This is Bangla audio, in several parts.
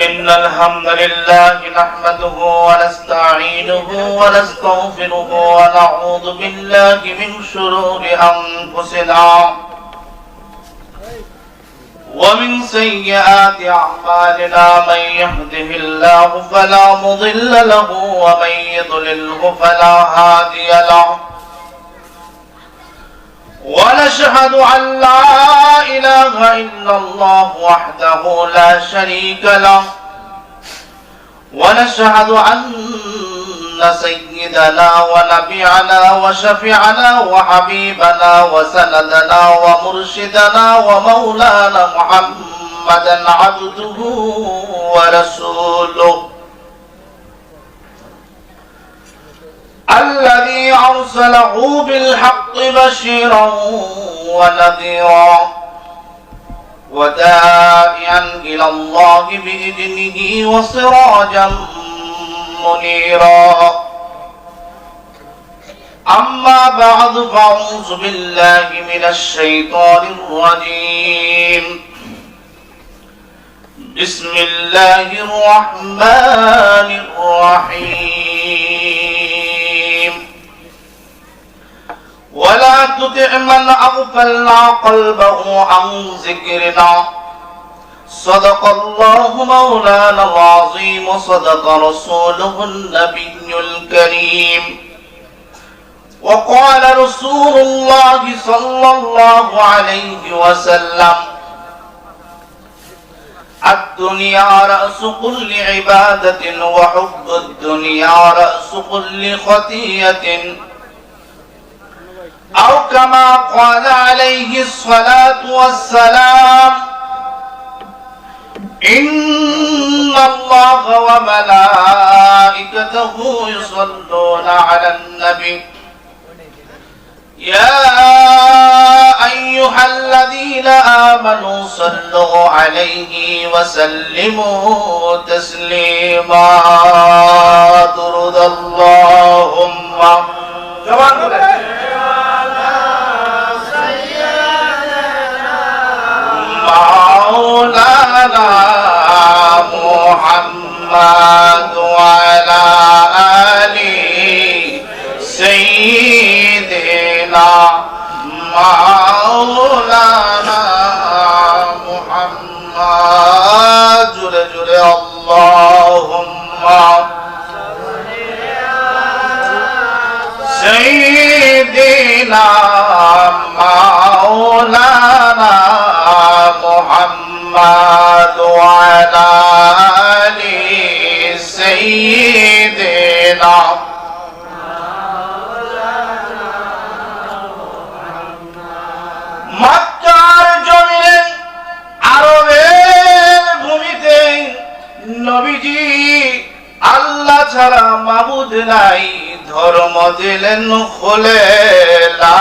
إن الحمد لله نحمده ونستعينه ونستغفره ونعوذ بالله من شرور أنفسنا ومن سيئات أعمالنا من يهده الله فلا مضل له ومن يضلله فلا هادي له ونشهد أن لا إله إلا الله وحده لا شريك له ونشهد أن سيدنا ونبينا وشفيعنا وحبيبنا وسندنا ومرشدنا ومولانا محمدا عبده ورسوله الذي أرسله بالحق بشيرا ونذيرا وداعيا إلى الله بإذنه وسراجا منيرا أما بعد فأعوذ بالله من الشيطان الرجيم بسم الله الرحمن الرحيم ولا تطع من أغفلنا قلبه عن ذكرنا صدق الله مولانا العظيم وصدق رسوله النبي الكريم وقال رسول الله صلى الله عليه وسلم الدنيا رأس كل عبادة وحب الدنيا رأس كل خطيئة أو كما قال عليه الصلاة والسلام إن الله وملائكته يصلون على النبي يا أيها الذين آمنوا صلوا عليه وسلموا تسليما درود اللهم مولانا محمد وعلى آله سيدنا مولانا محمد جل جل اللهم سيدنا مولانا محمد وعلى آله سيدنا মক্কার জমিনে আরবের ভূমিতে নবীজি আল্লাহ ছাড়া মাবুদ নাই ধর্ম দিলেন খুলে লা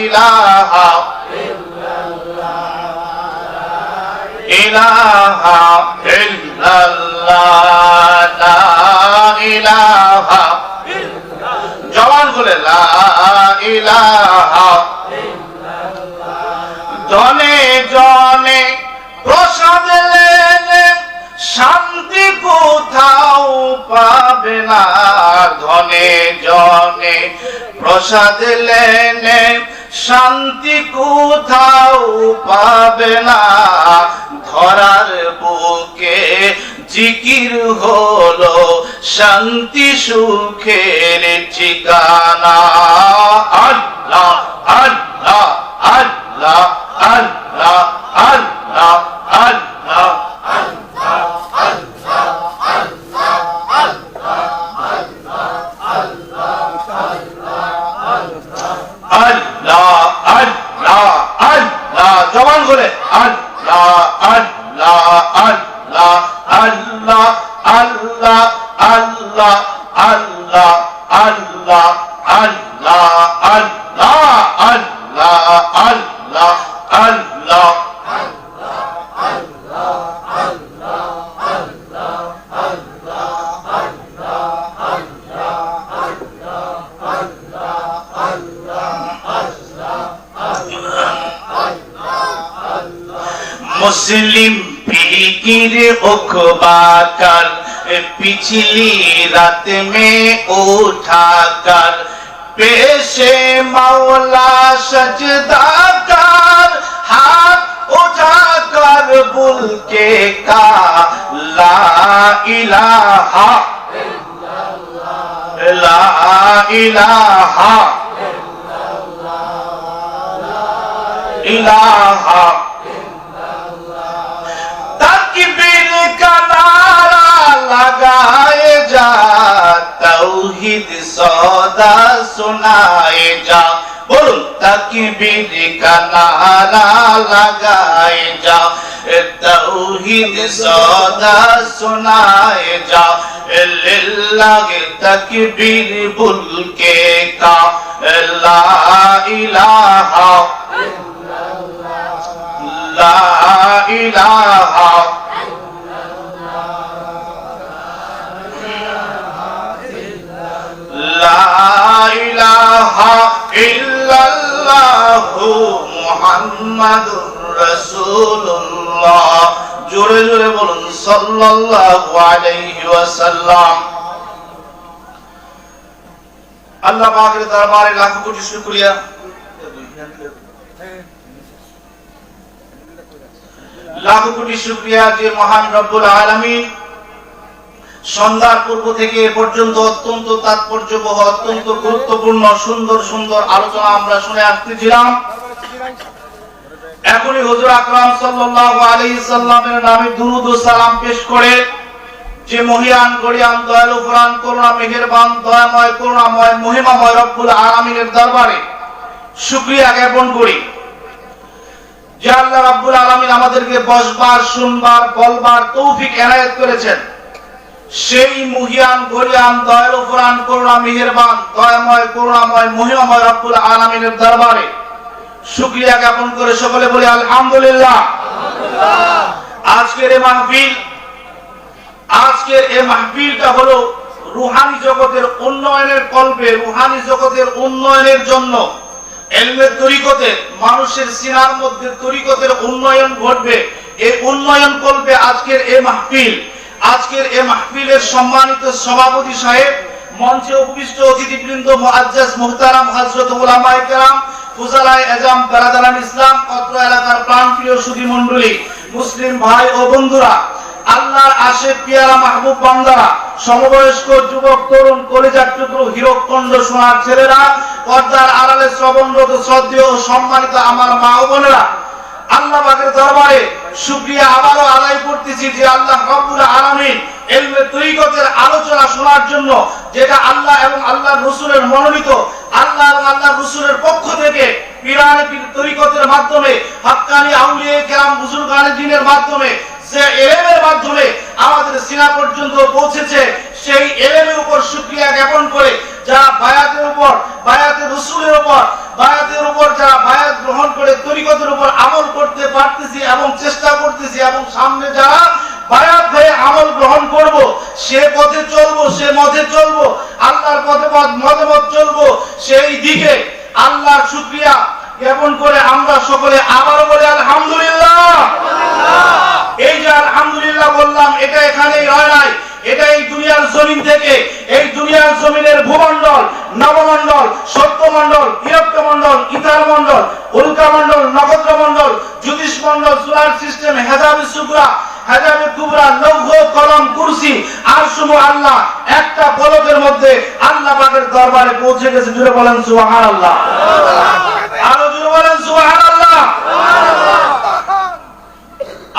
ইলাহা ইলাহা ইল্লাল্লাহ লা ইলাহা জবান খুলে লা ইলাহা জনে জনে প্রসাদ লেনে শান্তি কোথাও পাবে না ধনে জনে প্রসাদ লেনে শান্তি কোথাও পাবে না ধরার বুকে জিকির হলো শান্তি সুখের ঠিকানা আল্লাহ আল্লাহ আল্লাহ আল্লাহ আল্লাহ আল্লাহ জবান করে আল্লাহ আল্লাহ আল্লাহ আল্লাহ আল্লাহ আল্লাহ আল্লাহ আল্লাহ আল্লাহ আল্লাহ আল্লাহ আল্লাহ আল্লাহ মুসলিম फिकिर उखबा कर पिछली रात में उठा कर पेशे मौला सजदा कर हाथ उठा कर बुल के का ला इलाहा ला इलाहा इलाहा तकबीर का नारा लगाए जा तौहीद सौदा सुनाए जा बोलूं तकबीर का नारा लगाए जा तौहीद सौदा सुनाए जा लिल्लाह तकबीर बुल के का ला इलाहा ला इलाहा ला इलाहा इल्लल्लाहु मुहम्मदुर রাসূলুল্লাহ জোরে জোরে বলুন সাল্লাল্লাহু আলাইহি ওয়াসাল্লাম। আল্লাহ পাকের দরবারে লাখ কোটি শুকরিয়া, লাখ কোটি শুকরিয়া যে মহান রব্বুল আলামিন সন্ধ্যার পূর্ব থেকে এ পর্যন্ত অত্যন্ত তাৎপর্যবহ অত্যন্ত গুরুত্বপূর্ণ সুন্দর সুন্দর আলোচনা আমরা শুনে আসতেছিলাম। এখনই হুজুর আকরাম সাল্লাল্লাহু আলাইহি সাল্লামের নামে দুরূদ ও সালাম পেশ করে যে মহিয়ান গরিয়ান দয়ালু ফুরান করুণা মেহেরবান দয়াময় করুণাময় মহিমাময় রব্বুল আলামিনের দরবারে শুকরিয়া জ্ঞাপন করি যে আল্লাহ রাব্বুল আলামিন আমাদেরকে বসবার শুনবার বলবার তৌফিক এনায়েত করেছেন। সেই মহিয়ান গরিয়ান দয়ালু ফুরান করুণা মেহেরবান দয়াময় করুণাময় মহিমাময় রব্বুল আলামিনের দরবারে শুকরিয়া জ্ঞাপন করে সকলে বলি আলহামদুলিল্লাহ। আজকের এই মাহফিলটা হলো রূহানি জগতের উন্নয়নের কল্পে রূহানি জগতের উন্নয়নের জন্য ইলমে তরিকতের মানুষের সিনার মধ্যে তরিকতের উন্নয়ন ঘটবে এই উন্নয়ন কল্পে আজকের এই মাহফিল। আজকের এই মাহফিলের সম্মানিত সভাপতি সাহেব, মঞ্চে উপবিষ্ট অতিথিবৃন্দ, মুআজ্জাজ মুহতারাম হযরত উলামায়ে কেরাম, ফুজালায়ে আজম, বেরাদারান ইসলাম, অত্র এলাকার প্রাণপ্রিয় সুধী মণ্ডলী, মুসলিম ভাই ও বন্ধুরা, আল্লাহর আশিক পিয়ারা মাহবুব বান্দারা, সমবয়স্ক যুবক তরুণ, কলিজার টুকরো হীরকখণ্ড সোনার ছেলেরা, পর্দার আড়ালে শ্রবণরত শ্রদ্ধেয় ও সম্মানিত আমার মা ও বোনেরা, আল্লাহ পাকের দরবারে শুকরিয়া আবারও আদায় করতেছি যে আল্লাহ রাব্বুল আলামিন ইলমে তরিকতের আলোচনা শোনার জন্য, যেটা আল্লাহ এবং আল্লাহর রাসূলের মনোনীত, আল্লাহ এবং আল্লাহর রাসূলের পক্ষ থেকে পীরানে পীর তরিকতের মাধ্যমে হাক্কানি আউলিয়া কেরাম বুজুর্গানে দ্বীনের মাধ্যমে যে ইলমের মাধ্যমে আমাদের সিনা পর্যন্ত পৌঁছেছে, সেই ইলমের উপর শুকরিয়া জ্ঞাপন করে যারা বায়াতের উপর, বায়াতের রাসূলের উপর, বায়াতের উপর যারা বায়াত গ্রহণ করে তরিকতের উপর আমল করতে পারতেছি এবং চেষ্টা করতেছি এবং সামনে যারা বায়াত হয়ে আমল গ্রহণ করব, সে পথে চলবো, সে মতে চলবো, আল্লাহর পথে মতে চলবো, সেই দিকে আল্লাহর শুকরিয়া জ্ঞাপন করে আমরা সকলে আবারও বলি আলহামদুলিল্লাহ। এই যে আলহামদুলিল্লাহ বললাম, এটা এখানেই রয় নাই, এটা এই দুনিয়ার জমিন থেকে, এই দুনিয়ার জমিনের ভূমণ্ডল, নবমণ্ডল, সত্যমণ্ডল, ইরক্তমণ্ডল, ইতারমণ্ডল, উল্কামণ্ডল, নক্ষত্রমণ্ডল, জ্যোতিষমণ্ডল, সোলার সিস্টেম, হেজাবে সুগরা, হেজাবে কুবরা, লৌহ কলম, কুরসি, আরশুমু আল্লাহ একটা পলকের মধ্যে আল্লাহ পাকের দরবারে পৌঁছে গেছে। জুড়ে বলেন সুবহানাল্লাহ, আরো জুড়ে বলেন সুবহানাল্লাহ।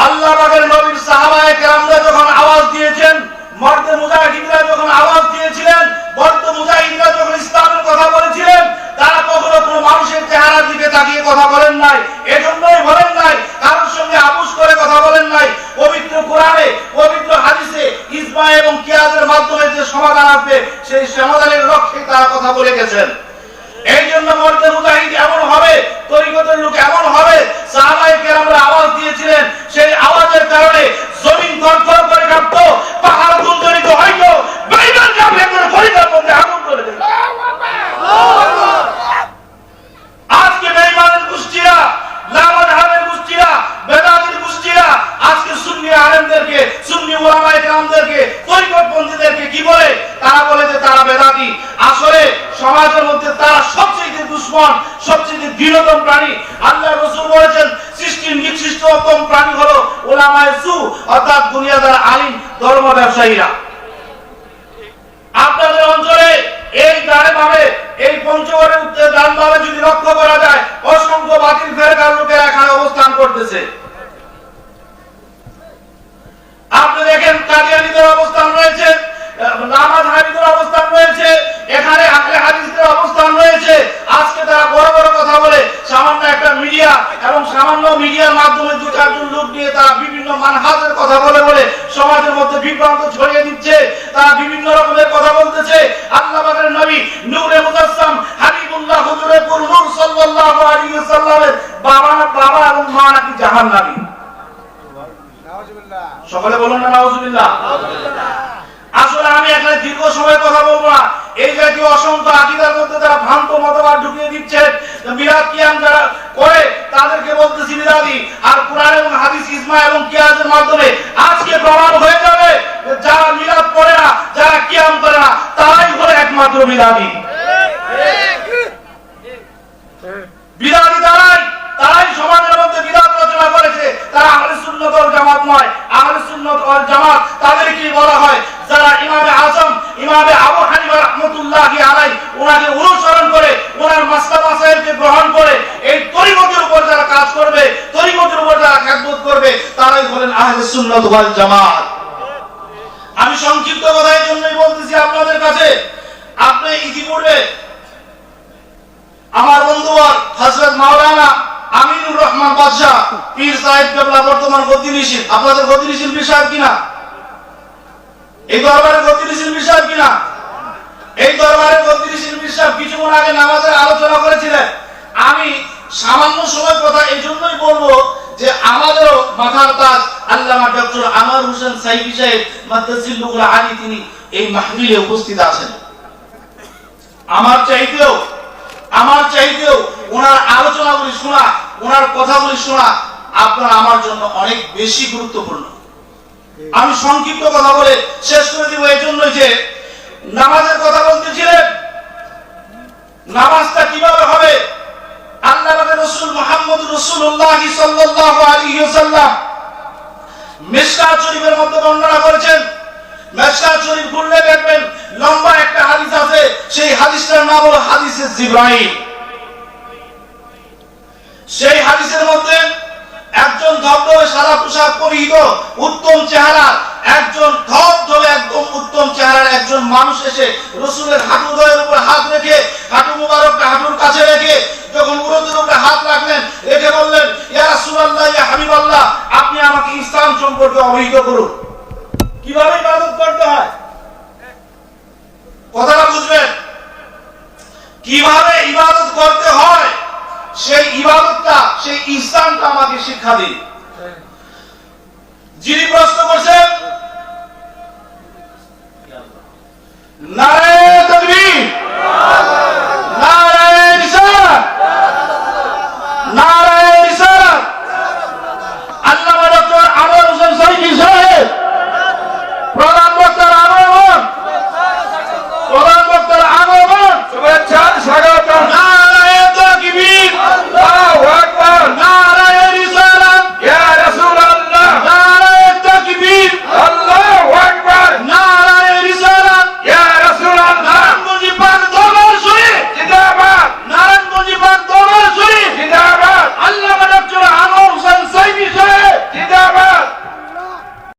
আল্লাহ পাকের নবীর সাহাবায়ে কেরামরা যখন আওয়াজ দিয়েছেন, মর্দে মুজাহিদরা যখন আওয়াজ দিয়েছিলেন, মর্দে মুজাহিদরা যখন ইসলামের কথা বলেছিলেন, তারা কখনো কোনো মানুষের চেহারার দিকে তাকিয়ে কথা বলেন নাই, এজন্যই বলেন নাই, কারোর সঙ্গে আপোষ করে কথা বলেন নাই। পবিত্র কোরআনে, পবিত্র হাদিসে ইজমা এবং কিয়াসের মাধ্যমে যে সমাধান আসবে, সেই সমাধানের লক্ষ্যে তারা কথা বলে গেছেন। এই জন্য মর্দে মুজাহিদ এমন হবে, তরিকতের লোক এমন হবে, সাহাবায়ে কেরামরা আওয়াজ দিয়েছিলেন, সেই আওয়াজের কারণে জমিন থরথর করে কাঁপতো, পাহাড় গুঞ্জরিত হইতো, বেঈমান কাফেরদের কলিজার মধ্যে আগুন জ্বলে যেত। আজকে বেঈমানের গোষ্ঠীরা, লামাযহাবের গোষ্ঠীরা, বেদাতীর গোষ্ঠীরা আজকে সুন্নি হীনতম প্রাণী। আল্লাহ রাসূল বলেছেন সৃষ্টির নিকৃষ্টতম প্রাণী হলো উলামায়ে সু, অর্থাৎ দুনিয়াদার আলিম ধর্ম ব্যবসায়ীরা। আপনাদের অঞ্চলে এই ডানে বামে এই পঞ্চগড়ের উত্তর ডান বামে যদি লক্ষ্য করা যায়, অসংখ্য বাতিল ফেরকার লোকেরা এখানে অবস্থান করতেছে। আপনি দেখেন কাদিয়ানীদের অবস্থান রয়েছে, নামাজ হাদিসের অবস্থান রয়েছে, এখানে আহলে হাদিসের অবস্থান রয়েছে। আজকে তারা বড় বড় কথা বলে, সামান্য একটা মিডিয়া এবং সামান্য মিডিয়ার মাধ্যমে দু চারজন লোক নিয়ে তারা বিভিন্ন মানহাজের কথা বলে বলে সমাজের মধ্যে বিভ্রান্ত ছড়িয়ে দিচ্ছে। তারা বিভিন্ন রকমের কথা বলতেছে। আল্লাহ পাকের নবী নূরে মুজাসসাম হাবিবুল্লাহ হুজুরে পুর নূর সাল্লাল্লাহু আলাইহি ওয়াসাল্লামের বাবা এবং মা নাকি জাহান্নামী। নাউজুবিল্লাহ, সকলে বলুন না নাউজুবিল্লাহ। আসলে আমি এখানে দীর্ঘ সময় কথা বলবো না। এই জাতীয় অসংখ্য আকীদার মধ্যে যারা ভ্রান্ত মতবাদ ঢুকিয়ে দিচ্ছেন, মিলাদ কিয়াম যারা করে তাদেরকে বলতেছি বিদাতি। আর কুরআন এবং হাদিস ইজমা এবং কিয়াসের মাধ্যমে আজকে প্রমাণ হয়ে যাবে যারা মিলাদ করে না, যারা কিয়াম করে না, তারাই হলো একমাত্র বিদাতি। বিদাতি তারাই সমাজের মধ্যে বিদাত রচনা করেছে। তারা আহলে সুন্নাত ওয়াল জামাত নয়। আহলে সুন্নাত ওয়াল জামাত তাদেরকে বলা হয় যারা ইমামে আযম ইমামে আবু হানিফা রাহমাতুল্লাহি আলাইহি ওনাকে অনুসরণ করে, ওনার মাসলা মাসাইলকে গ্রহণ করে এই তরিকতের উপর যারা কাজ করবে, তরিকতের উপর যারা খেদমত করবে, তারাই হলেন আহলে সুন্নাত ওয়াল জামাত। আমি সংক্ষিপ্ত কথা এই জন্যই বলতেছি আপনাদের কাছে। আপনি ইতিপূর্বে আমার বন্ধুবর হযরত মাওলানা আমিনুর রহমান বাদশাহ পীর সাহেব কেবলা বর্তমান গদ্দিনিশীল, আপনাদের গদ্দিনিশীল পীর সাহেব কিনা? এই দরবারে গদ্দিনিশীল পীর সাহেব কিনা? এই দরবারে গদ্দিনিশীল পীর সাহেব কিছুক্ষণ আগে নামাজের আলোচনা করেছিলেন। আমি সামান্য সময় কথা এই জন্যই বলবো যে আমাদেরও মাথার তাজ আল্লামা ডক্টর আনোয়ার হোসেন সাইফি সাহেব মাদ্দাজিল্লুল আলী তিনি এই মাহফিলে উপস্থিত আছেন। আমার চাইতেও ওনার আলোচনাগুলি শোনা, ওনার কথাগুলি শোনা আপনার আমার জন্য অনেক বেশি গুরুত্বপূর্ণ। আমি সংক্ষিপ্ত কথা বলে শেষ করে দিব এই জন্য যে নামাজের কথা বলতেছিলেন, নামাজটা কিভাবে হবে? আল্লাহ পাকের রাসূল মুহাম্মদ রাসূলুল্লাহ সাল্লাল্লাহু আলাইহি ওয়াসাল্লাম মিশকাত শরীফের মধ্যে বর্ণনা করেছেন। মিশকাত শরীফ খুললে দেখবেন লম্বা একটা হাদিস আছে, সেই হাদিসটার নাম হলো হাদিসে জিবরাইল। সেই হাদিসের মধ্যে একজন ধবধবে সাদা পোশাক পরিহিত উত্তম চেহারার একজন ধবধবে একদম উত্তম চেহারার একজন মানুষ এসে রাসূলের হাঁটুদ্বয়ের উপর হাত রেখে, হাঁটু মুবারকটা হাঁটুর কাছে রেখে যখন উরুদের উপরে হাত রাখলেন, রেখে বললেন, ইয়া রাসূলুল্লাহ, ইয়া হাবিবাল্লাহ, আপনি আমাকে ইসলাম সম্পর্কে অবহিত করুন, কিভাবে ইবাদত করতে হয়। কথাটা বুঝবেন, কিভাবে ইবাদত করতে হয়, সেই ইবাদতটা, সেই ইসলামটা আমাকে শিক্ষা দিন। যিনি প্রশ্ন করছেন